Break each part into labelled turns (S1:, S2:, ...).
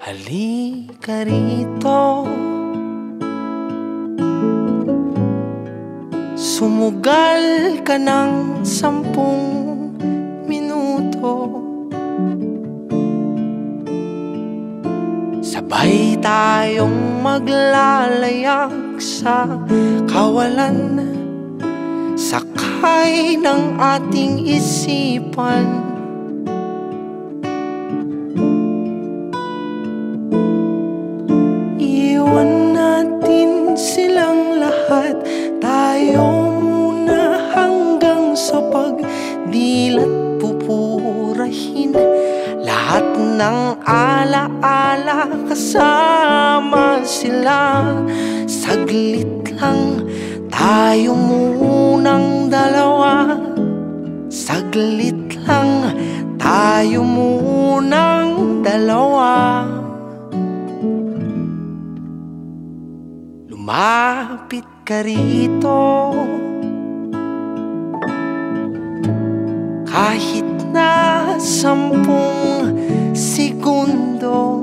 S1: Halika rito, sumugal ka ng 10 minuto. Sabay tayong maglalayag sa kawalan, sakay ng ating isipan. Iwan natin silang lahat, tayo muna hanggang sa pagdilat pupurahin lahat ng alaala, kasama sila. Saglit lang, tayo munang dalawa. Saglit lang, tayo munang dalawa. Lumapit ka rito, kahit na 10 segundo.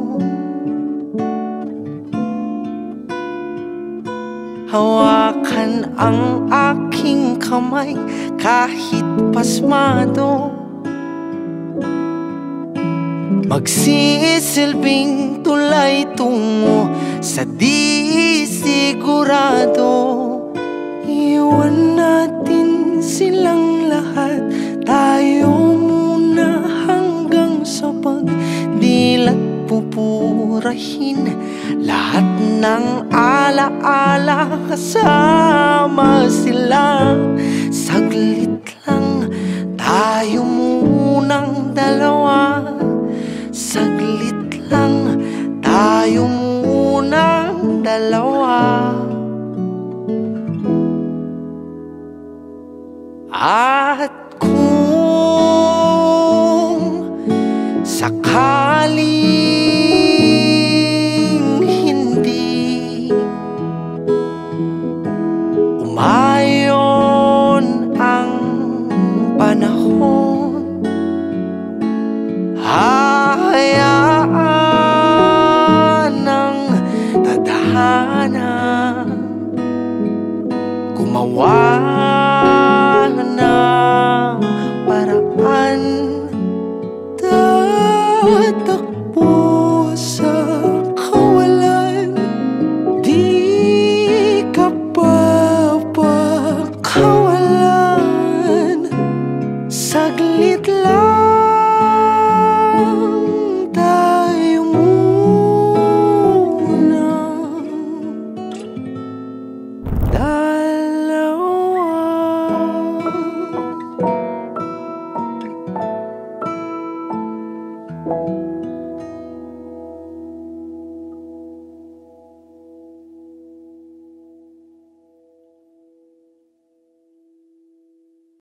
S1: Hawakan ang aking kamay kahit pasmado, magsisilbing tulay tungo sa di sigurado. Iwan natin silang lahat, tayo muna hanggang sa pagdilat pupurahin lahat ng alaala, kasama sila. Saglit lang, tayo munang dalawa. Saglit lang, tayo munang dalawa. At kung sakaling hindi umayon ang panahon, hahayaan ng tadhana gumawa ng paraan.